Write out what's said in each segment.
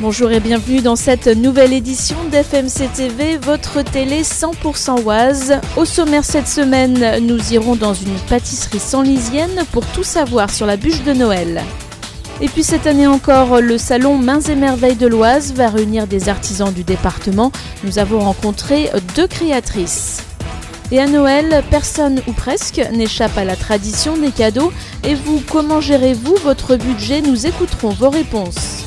Bonjour et bienvenue dans cette nouvelle édition d'FMC TV, votre télé 100% Oise. Au sommaire cette semaine, nous irons dans une pâtisserie senlisienne pour tout savoir sur la bûche de Noël. Et puis cette année encore, le salon Mains et Merveilles de l'Oise va réunir des artisans du département. Nous avons rencontré 2 créatrices. Et à Noël, personne ou presque n'échappe à la tradition des cadeaux. Et vous, comment gérez-vous votre budget? Nous écouterons vos réponses.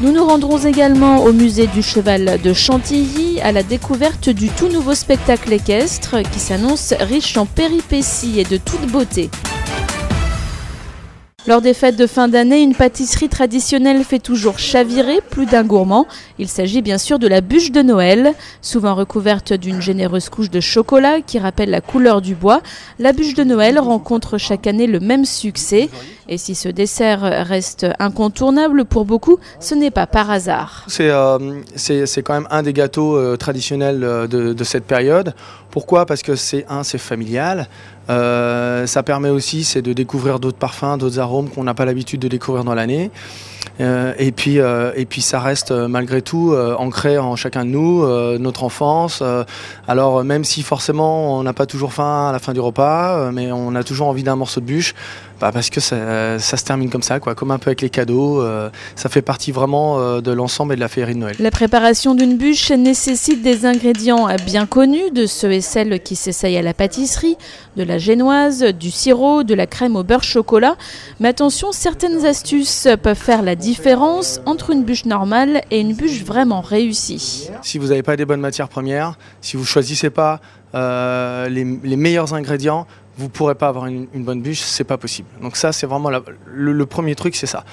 Nous nous rendrons également au musée du cheval de Chantilly à la découverte du tout nouveau spectacle équestre qui s'annonce riche en péripéties et de toute beauté. Lors des fêtes de fin d'année, une pâtisserie traditionnelle fait toujours chavirer plus d'un gourmand. Il s'agit bien sûr de la bûche de Noël. Souvent recouverte d'une généreuse couche de chocolat qui rappelle la couleur du bois, la bûche de Noël rencontre chaque année le même succès. Et si ce dessert reste incontournable pour beaucoup, ce n'est pas par hasard. C'est quand même un des gâteaux traditionnels de cette période. Pourquoi? Parce que c'est familial. Ça permet aussi de découvrir d'autres parfums, d'autres arômes qu'on n'a pas l'habitude de découvrir dans l'année. Et puis ça reste malgré tout ancré en chacun de nous, notre enfance. Alors même si forcément on n'a pas toujours faim à la fin du repas, mais on a toujours envie d'un morceau de bûche, parce que ça se termine comme ça, comme un peu avec les cadeaux. Ça fait partie vraiment de l'ensemble et de la féerie de Noël. La préparation d'une bûche nécessite des ingrédients bien connus de ceux et celles qui s'essayent à la pâtisserie, de la génoise, du sirop, de la crème au beurre chocolat. Mais attention, certaines astuces peuvent faire la différence entre une bûche normale et une bûche vraiment réussie. Si vous n'avez pas des bonnes matières premières, si vous ne choisissez pas les meilleurs ingrédients, vous ne pourrez pas avoir une bonne bûche, c'est pas possible. Donc ça, c'est vraiment le premier truc, c'est ça.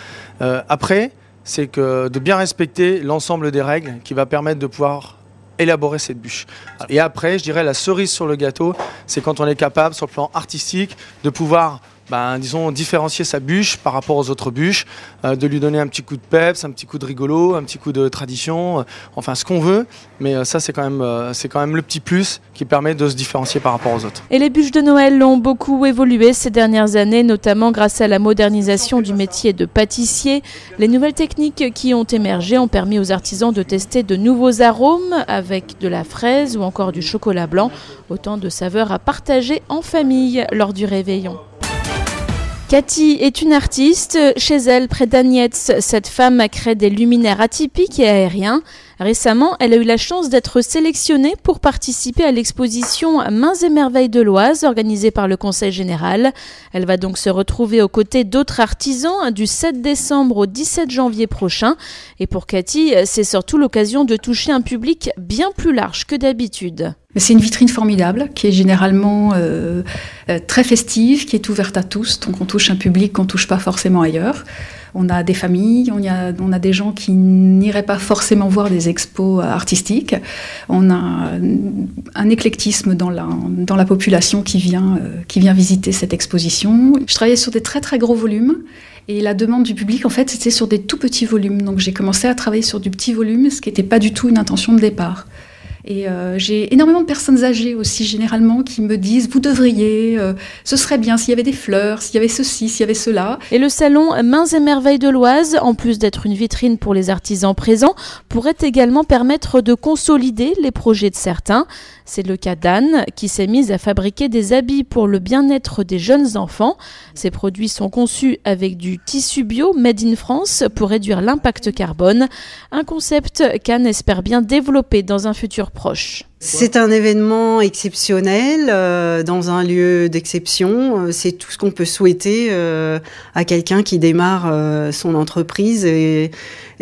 Après, c'est que de bien respecter l'ensemble des règles qui va permettre de pouvoir élaborer cette bûche. Et après, je dirais la cerise sur le gâteau, c'est quand on est capable, sur le plan artistique, de pouvoir différencier sa bûche par rapport aux autres bûches, de lui donner un petit coup de peps, un petit coup de rigolo, un petit coup de tradition, enfin ce qu'on veut, mais ça c'est quand même le petit plus qui permet de se différencier par rapport aux autres. Et les bûches de Noël ont beaucoup évolué ces dernières années, notamment grâce à la modernisation du métier de pâtissier. Les nouvelles techniques qui ont émergé ont permis aux artisans de tester de nouveaux arômes avec de la fraise ou encore du chocolat blanc, autant de saveurs à partager en famille lors du réveillon. Cathy est une artiste. Chez elle, près d'Agnetz, cette femme a créé des luminaires atypiques et aériens. Récemment, elle a eu la chance d'être sélectionnée pour participer à l'exposition Mains et Merveilles de l'Oise organisée par le Conseil général. Elle va donc se retrouver aux côtés d'autres artisans du 7 décembre au 17 janvier prochain. Et pour Cathy, c'est surtout l'occasion de toucher un public bien plus large que d'habitude. C'est une vitrine formidable qui est généralement très festive, qui est ouverte à tous. Donc on touche un public qu'on ne touche pas forcément ailleurs. On a des familles, on a des gens qui n'iraient pas forcément voir des expos artistiques. On a un éclectisme dans la population qui vient visiter cette exposition. Je travaillais sur des très très gros volumes. Et la demande du public, en fait, c'était sur des tout petits volumes. Donc j'ai commencé à travailler sur du petit volume, ce qui n'était pas du tout une intention de départ. Et j'ai énormément de personnes âgées aussi, généralement, qui me disent « Vous devriez, ce serait bien s'il y avait des fleurs, s'il y avait ceci, s'il y avait cela. » Et le salon Mains et Merveilles de l'Oise, en plus d'être une vitrine pour les artisans présents, pourrait également permettre de consolider les projets de certains. C'est le cas d'Anne, qui s'est mise à fabriquer des habits pour le bien-être des jeunes enfants. Ces produits sont conçus avec du tissu bio made in France pour réduire l'impact carbone. Un concept qu'Anne espère bien développer dans un futur proche. C'est un événement exceptionnel dans un lieu d'exception. C'est tout ce qu'on peut souhaiter à quelqu'un qui démarre son entreprise et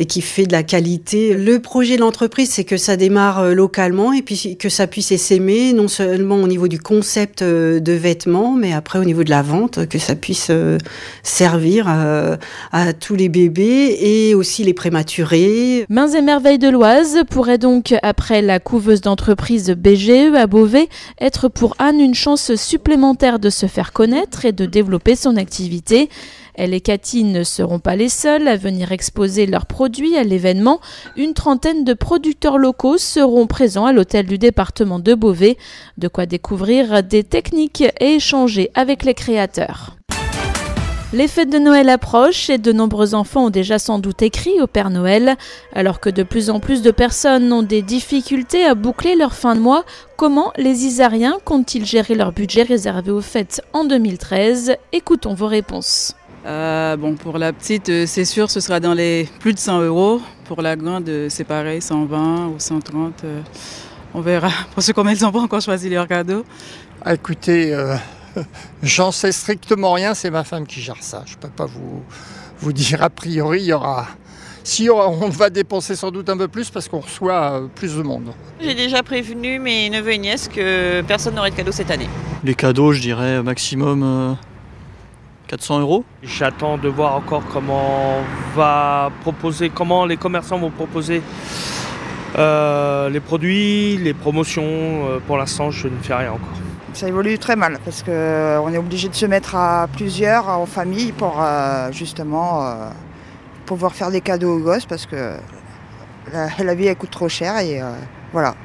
qui fait de la qualité. Le projet de l'entreprise, c'est que ça démarre localement et puis que ça puisse s'aimer, non seulement au niveau du concept de vêtements, mais après au niveau de la vente, que ça puisse servir à tous les bébés et aussi les prématurés. Mains et Merveilles de l'Oise pourrait donc, après la couveuse d'entreprise BGE à Beauvais, être pour Anne une chance supplémentaire de se faire connaître et de développer son activité. Elle et Cathy ne seront pas les seules à venir exposer leurs produits à l'événement. Une trentaine de producteurs locaux seront présents à l'hôtel du département de Beauvais. De quoi découvrir des techniques et échanger avec les créateurs. Les fêtes de Noël approchent et de nombreux enfants ont déjà sans doute écrit au Père Noël. Alors que de plus en plus de personnes ont des difficultés à boucler leur fin de mois, comment les Isariens comptent-ils gérer leur budget réservé aux fêtes en 2013 ? Écoutons vos réponses. Pour la petite, c'est sûr, ce sera dans les plus de 100 €. Pour la grande, c'est pareil, 120 ou 130. On verra. Pour ceux combien ils n'ont pas encore choisi leur cadeau. Écoutez, j'en sais strictement rien, c'est ma femme qui gère ça. Je ne peux pas vous dire, a priori, il y aura... on va dépenser sans doute un peu plus parce qu'on reçoit plus de monde. J'ai déjà prévenu mes neveux et nièces que personne n'aurait de cadeau cette année. Les cadeaux, je dirais maximum 400 €. J'attends de voir encore comment les commerçants vont proposer les produits, les promotions. Pour l'instant, je ne fais rien encore. Ça évolue très mal parce qu'on est obligé de se mettre à plusieurs en famille pour justement pouvoir faire des cadeaux aux gosses parce que la vie elle coûte trop cher et voilà.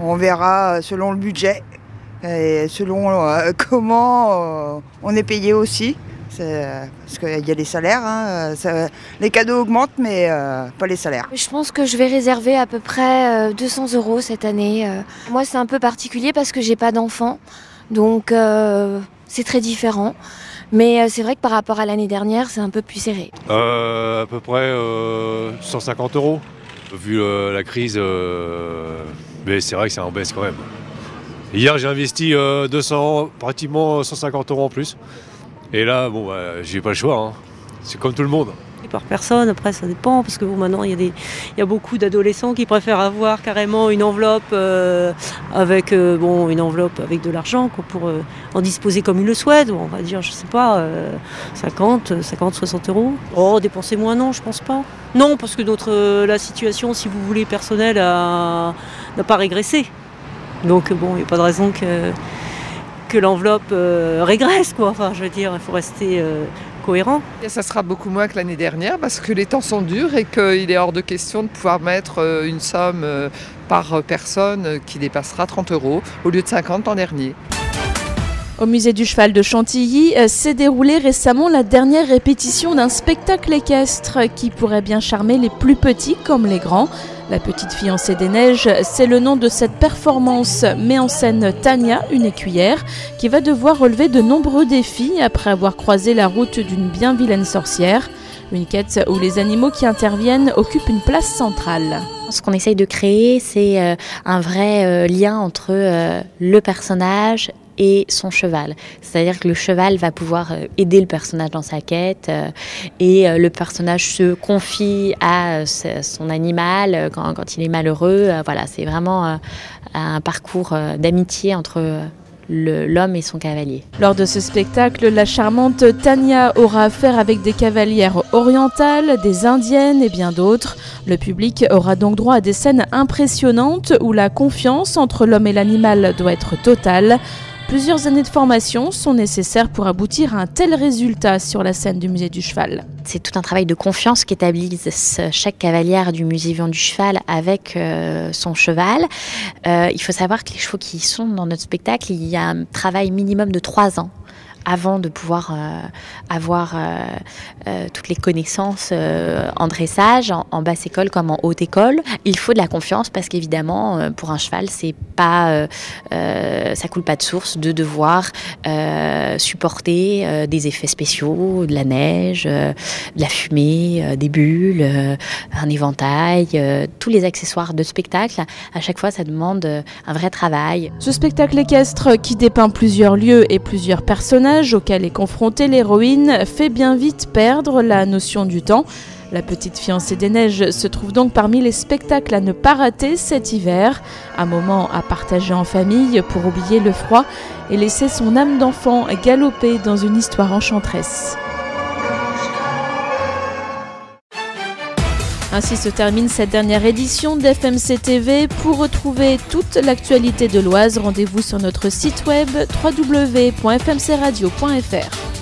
On verra selon le budget et selon comment on est payé aussi. Parce qu'il y a les salaires, les cadeaux augmentent mais pas les salaires. Je pense que je vais réserver à peu près 200 € cette année. Moi c'est un peu particulier parce que j'ai pas d'enfant, donc c'est très différent. Mais c'est vrai que par rapport à l'année dernière, c'est un peu plus serré. À peu près 150 €. Vu la crise, mais c'est vrai que c'est en baisse quand même. Hier j'ai investi pratiquement 150 € en plus. Et là, j'ai pas le choix, hein. C'est comme tout le monde. Par personne, après ça dépend, parce que maintenant il y a beaucoup d'adolescents qui préfèrent avoir carrément une enveloppe avec de l'argent pour en disposer comme ils le souhaitent. On va dire, je sais pas, 50, 60 €. Oh, dépenser moins, non, je pense pas. Non, parce que la situation, si vous voulez, personnelle, n'a pas régressé. Donc il n'y a pas de raison que l'enveloppe régresse, quoi. Enfin, je veux dire, il faut rester cohérent. Et ça sera beaucoup moins que l'année dernière parce que les temps sont durs et qu'il est hors de question de pouvoir mettre une somme par personne qui dépassera 30 € au lieu de 50 l'an dernier. Au musée du cheval de Chantilly s'est déroulée récemment la dernière répétition d'un spectacle équestre qui pourrait bien charmer les plus petits comme les grands. La petite fiancée des neiges, c'est le nom de cette performance, met en scène Tania, une écuyère, qui va devoir relever de nombreux défis après avoir croisé la route d'une bien vilaine sorcière. Une quête où les animaux qui interviennent occupent une place centrale. Ce qu'on essaye de créer, c'est un vrai lien entre le personnage et son cheval. C'est-à-dire que le cheval va pouvoir aider le personnage dans sa quête et le personnage se confie à son animal quand il est malheureux. Voilà, c'est vraiment un parcours d'amitié entre l'homme et son cavalier. Lors de ce spectacle, la charmante Tania aura affaire avec des cavalières orientales, des indiennes et bien d'autres. Le public aura donc droit à des scènes impressionnantes où la confiance entre l'homme et l'animal doit être totale. Plusieurs années de formation sont nécessaires pour aboutir à un tel résultat sur la scène du musée du cheval. C'est tout un travail de confiance qu'établissent chaque cavalière du musée vivant du cheval avec son cheval. Il faut savoir que les chevaux qui sont dans notre spectacle, il y a un travail minimum de 3 ans avant de pouvoir avoir toutes les connaissances en dressage, en basse école comme en haute école. Il faut de la confiance parce qu'évidemment, pour un cheval, c'est pas, ça coule pas de source de devoir supporter des effets spéciaux, de la neige, de la fumée, des bulles, un éventail, tous les accessoires de spectacle. À chaque fois, ça demande un vrai travail. Ce spectacle équestre qui dépeint plusieurs lieux et plusieurs personnages auquel est confrontée l'héroïne fait bien vite perdre la notion du temps. La petite fiancée des neiges se trouve donc parmi les spectacles à ne pas rater cet hiver. Un moment à partager en famille pour oublier le froid et laisser son âme d'enfant galoper dans une histoire enchanteresse. Ainsi se termine cette dernière édition d'FMC TV. Pour retrouver toute l'actualité de l'Oise, rendez-vous sur notre site web www.fmcradio.fr.